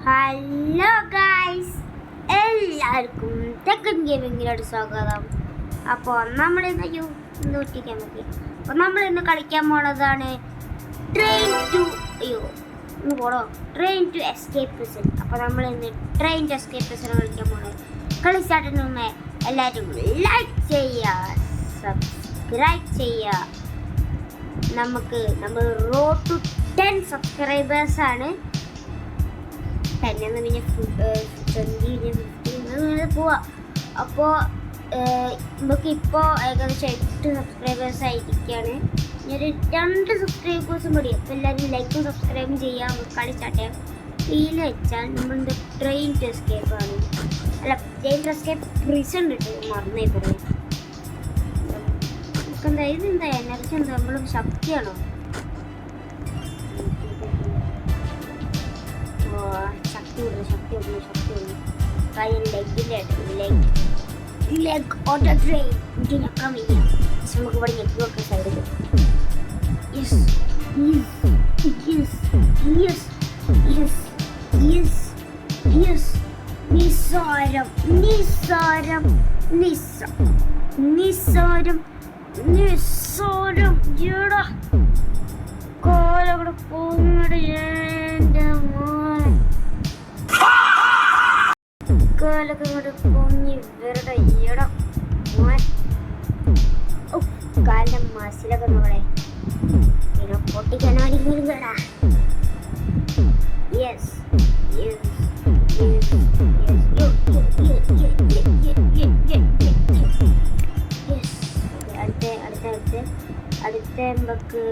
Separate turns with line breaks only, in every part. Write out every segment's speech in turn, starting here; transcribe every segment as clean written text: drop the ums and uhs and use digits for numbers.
Hello guys, എല്ലാവർക്കും തെക്കൻ ഗെയിമിങ്ങിലോട്ട് സ്വാഗതം. അപ്പോൾ നമ്മളിന്ന് നോട്ടിക്കാൻ നോക്കി. അപ്പോൾ നമ്മളിന്ന് കളിക്കാൻ പോണതാണ് ട്രെയിൻ ടു എസ്കേപ്പ് പ്രിസൺ. അപ്പോൾ നമ്മളിന്ന് ട്രെയിൻ ടു എസ്കേപ്പ് പ്രിസൺ കളിക്കാൻ പോണത്. കളി സ്റ്റാർട്ടിന് മുന്നേ എല്ലാവരും ലൈക്ക് ചെയ്യുക, സബ്സ്ക്രൈബ് ചെയ്യുക. നമ്മൾ റോഡ് ടു 10 സബ്സ്ക്രൈബേഴ്സാണ്. 10 പിന്നെ 20 പോവാം. അപ്പോൾ നമുക്കിപ്പോൾ ഏകദേശം 8 സബ്സ്ക്രൈബേഴ്സ് ആയിരിക്കുകയാണ്. ഇനി 2 സബ്സ്ക്രൈബേഴ്സും കൂടി. അപ്പോൾ എല്ലാവരും ലൈക്കും സബ്സ്ക്രൈബും ചെയ്യാം. കളി സ്റ്റാർട്ട് ചെയ്യാം. ഫീൽ വെച്ചാൽ നമ്മളിത് ട്രെയിൻ ടു എസ്കേപ്പ് ആണ്. അല്ല, ട്രെയിൻ ടു എസ്കേപ്പ് പ്രിസൺ കിട്ടും. മറന്നേ പറയും. നമുക്കെന്താ ഇതെന്താ എനർജി? എന്താ നമ്മൾ ശക്തിയാണോ? ശക്തി കൊടുക്കും. കാര്യം ലെഗ് ഓട്ടോ ട്രെയിൻ ഞെക്കാൻ വയ്യ. നമുക്ക് ഇവിടെ ഞെക്കി കൊടുക്കാൻ സൈഡിൽ. നിസ്സാരം എടാ കോലവിടെ പോകുന്നത്. എൻ്റെ മോൻ കാലൊക്കെ ഇങ്ങോട്ട് പൊങ്ങി വെറുതെ ഇടം മോൻ. കാലിൻ്റെ മസിലൊക്കെ നോടെ പിന്നെ പൊട്ടിക്കാനായിരിക്കും കേടാ. യെസ് അടുത്ത നമുക്ക്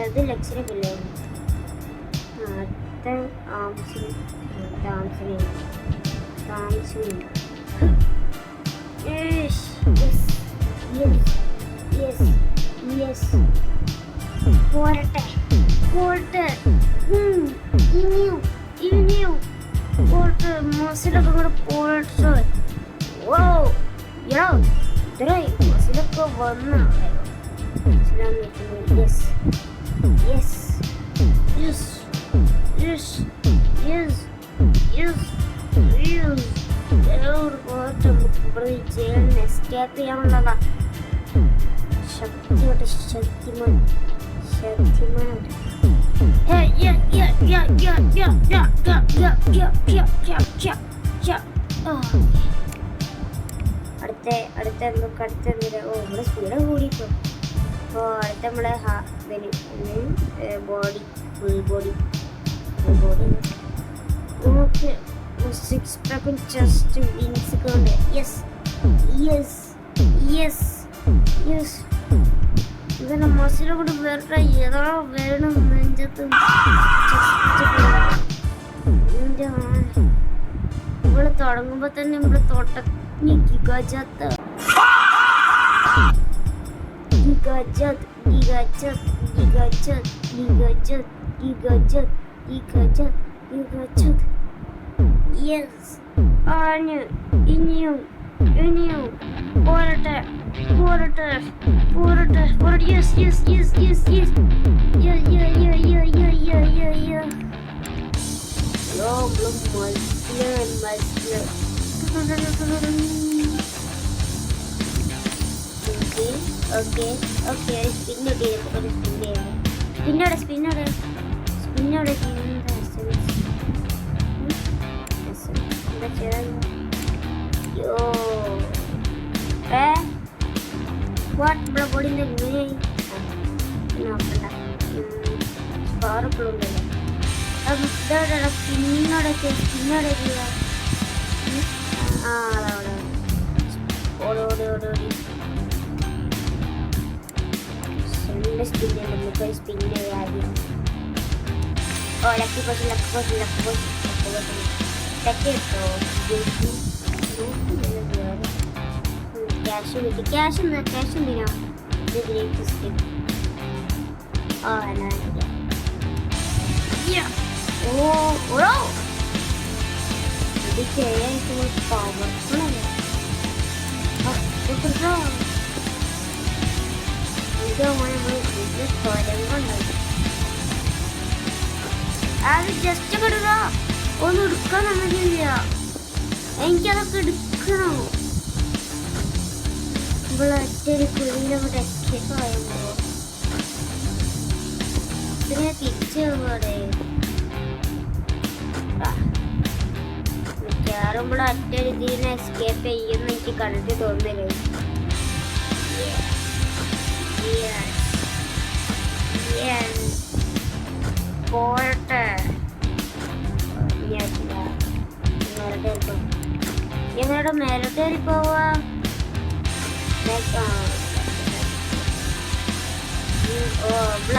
ഇത് ലക്ഷണമൊക്കെ ഇല്ലേ? അടുത്ത പോരട്ടെ ഇനിയും പോരട്ടെ. മസിലൊക്കെ കൂടെ പോരട്ടെ. മസിലൊക്കെ വന്ന എസ്കേപ്പ് ചെയ്യാനുള്ളതാ. ശക്തിമാൻ അടുത്ത നമ്മുടെ സ്പീഡ് കൂടിപ്പോ. അപ്പോൾ അടുത്ത നമ്മളെ ഫുൾ ബോഡി നമുക്ക് 6 പാക്കും ചെസ്റ്റ് വിങ്സ് ഒക്കെ ഉണ്ട്. ഇതെന്നെ മസിലെ കൊണ്ട് വേറെ ഏതാ വേണം നെഞ്ചത്ത്. ഇവള് തുടങ്ങുമ്പോ തന്നെ ഇവള് ഗജത്ത് ഇനിയും പോരട്ടെ. സ്പിന്നോടെ ഇവിടെ ബോഡിന്റെ നോക്കണ്ട. പവർഫുള്ളുണ്ടല്ലോ. സ്പിന്നോടെ സ്പിന്നെ ആദ്യം. ലക്കി പോഷൻ ക്യാഷ് എന്തിനാ? ഇത് ചെയ്യാൻ പവർഫുള്ളല്ലേ. ഇത് അത് ജസ്റ്റ് കിടുക ഒന്നും എടുക്കാൻ നമ്മളില്ല. എനിക്കതൊക്കെ എടുക്കണം. ഇവിടെ ഒറ്റൊരു കുഴിയിലങ്ങോട്ട് എസ്കേപ്പ് ആയുമ്പോ ഇതിനെ തിരിച്ചു പോടെ. മിക്കവാറും ഇവിടെ ഒറ്റൊരു ഇതിനെ എസ്കേപ്പ് ചെയ്യുമെന്ന് എനിക്ക് കണ്ടിട്ട് തോന്നുന്നില്ല. പോരട്ടെ. ഞങ്ങളുടെ മേലോട്ടേറി പോവാ.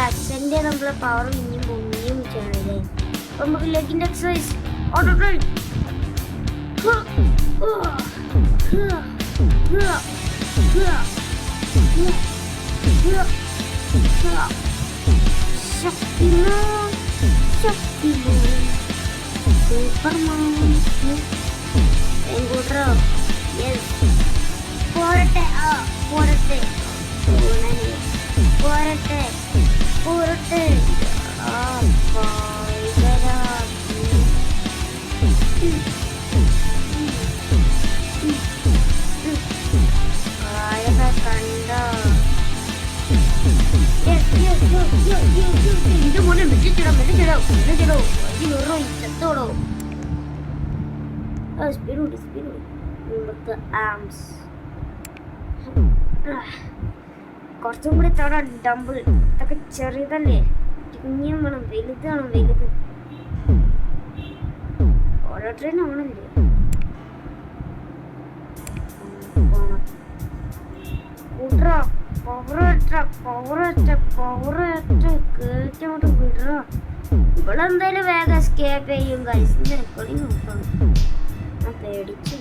അച്ഛൻ്റെ നമ്മളെ പവർ ഇനിയും പൊങ്ങിയും വെച്ചാണല്ലേ. അപ്പൊ നമുക്ക് ലെഗിൻ്റെ എക്സസൈസ് പോരട്ടെ പോരട്ടെ പോരട്ടെ പോരട്ടെ. കണ്ടോ എന്റെ മോനെ മെല്ലിച്ചിടോ മെല്ലിച്ചിടോ മെല്ലിച്ചിടോ. അയ്യോ ചത്തോടോ. Speed speed. നമുക്ക് ആംസ് കുറച്ചും കൂടി തവണ ഡംബിൾ. ഇതൊക്കെ ചെറിയതല്ലേ, കുഞ്ഞും വേണം. വലുത് വേണം, വലുത്. ഓരോ ട്രെയിൻ ആണല്ലേ. കൂട്ടറോ കേട്ടോട്ട് വിടറോ. ഇവിടെ എന്തായാലും വേഗം എസ്കേപ്പ് ചെയ്യും. ഗൈസിന്റെ റെക്കോർഡിങ് നോക്കണം. ഞാൻ പേടിച്ചു.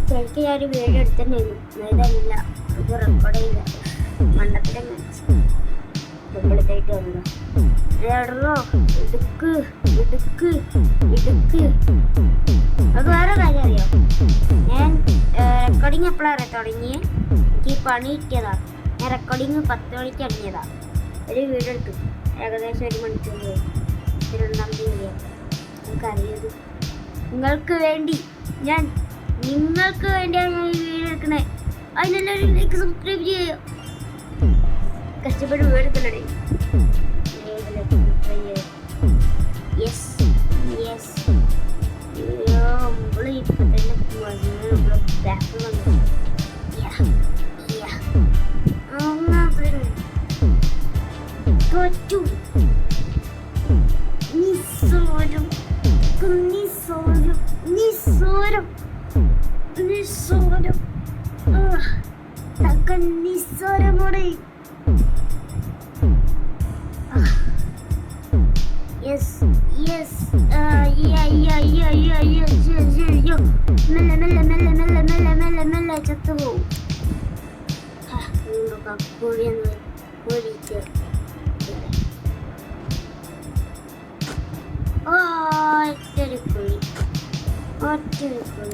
ശരിക്കും ഞാനൊരു വീഡിയോ എടുത്തിട്ടുണ്ടായിരുന്നു. ഇതല്ല, ഇത് റെക്കോർഡ് ചെയ്യില്ല. മണ്ടത്തിലെ ഡബിളിതായിട്ട് വന്നോ. ഇടുക്ക് ഇടുക്ക് ഇടുക്ക്. അത് വേറെ കാര്യം അറിയാം. ഞാൻ റെക്കോർഡിങ് എപ്പോഴാണ് തുടങ്ങിയത്? എനിക്ക് പണി കിട്ടിയതാ. ഞാൻ റെക്കോർഡിങ് 10 മണിക്ക് അടങ്ങിയതാ. ഒരു വീഡിയോ എടുത്തു. ഏകദേശം 1 മണിക്കൂർ പോയി. 2ാമത്തെ വീഡിയോ. എനിക്കറിയത് നിങ്ങൾക്ക് വേണ്ടിയാണ് ഞാൻ ഈ വീഡിയോ എടുക്കണേ. അതിനെല്ലാവരും ലൈക്ക് സബ്സ്ക്രൈബ് ചെയ്യുക. കഷ്ടപ്പെട്ട് വീഡിയോ എടുക്കണേ. ഇപ്പൊ തന്നെ ബാക്കിൽ വന്നു. നിസ്സാരം നിസ്സാരം നിസ്സാരം നിസ്സാരം നിസ്സാരമോടെ. Yes yes. മെല്ലെ മെല്ലെ മെല്ലെ മെല്ലെ മെല്ലെ മെല്ലെ മെല്ലെ ചത്തുപോകും. കോഴിയെന്ന് കോഴിക്ക് ഒറ്റൊരു കോഴി ഒറ്റൊരു കോഴി.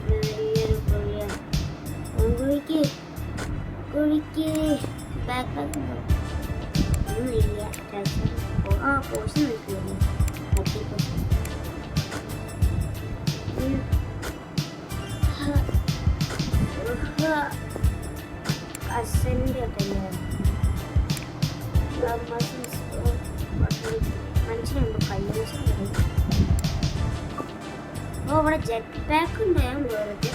വലിയൊരു കോഴിയാണ്. കോഴിക്ക് കോഴിക്ക് ബാക്ക് ഒന്നുമില്ല. പോഷൻ നിൽക്കില്ല. അച്ഛൻ്റെ മനുഷ്യനുണ്ട് കയ്യൂസ്. ഇവിടെ ജെറ്റ് പാക്ക് ഉണ്ട്. ഞാൻ വെറുതെ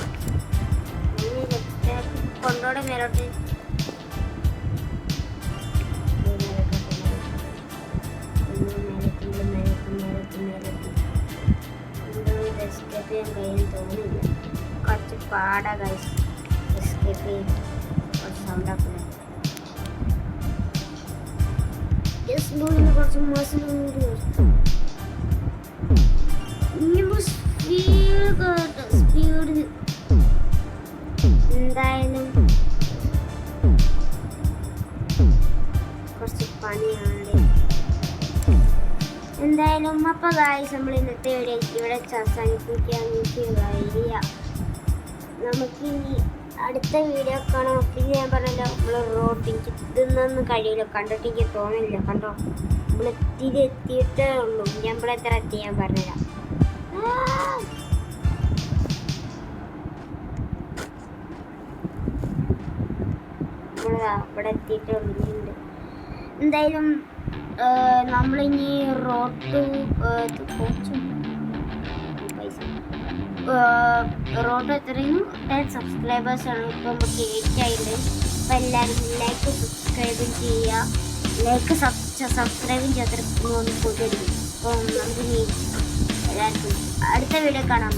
ജെറ്റ് പാക്ക് കൊണ്ടോടെ മേലോട്ട് എസ്കേപ്പ് ചെയ്യാൻ കഴിയും തോന്നില്ല. കുറച്ച് പാടാ ഗൈസ് എസ്കേപ്പ് ചെയ്യും. കുറച്ച് സൗണ്ടാക്കുന്നത് കുറച്ച് മാസം സ്പീഡ്. എന്തായാലും കുറച്ച് പണിയാണ്. എന്തായാലും അപ്പൊ ഗായ്സ് നമ്മൾ ഇന്നത്തെ വീഡിയോ ഇവിടെ അവസാനിപ്പിക്കാൻ. നമുക്കിനി അടുത്ത വീഡിയോ കാണാം. പിന്നെ ഞാൻ പറഞ്ഞല്ലോ നമ്മൾ റോഡ് എനിക്ക് ഇതൊന്നും കഴിയില്ല, കണ്ടിട്ട് എനിക്ക് തോന്നില്ല. കണ്ടോ നമ്മൾ എത്തിയിട്ടേ ഉള്ളൂ. നമ്മൾ എത്ര എത്തി ഞാൻ പറഞ്ഞുതരാം. ഇവിടെ എത്തിയിട്ടേ ഉള്ളൂ. എന്തായാലും നമ്മളിനി റോഡ് എത്രയും 10 സബ്സ്ക്രൈബേഴ്സാണ്. ഇപ്പം നമുക്ക് 8 ആയിട്ട്. അപ്പം എല്ലാവരും ലൈക്ക് സബ്സ്ക്രൈബും ചെയ്യുക. സബ്സ്ക്രൈബും ചെയ്തിട്ട് ഒന്ന് കൊണ്ടുവരും. അപ്പം നമുക്ക് എല്ലാവർക്കും അടുത്ത വീഡിയോ കാണാം.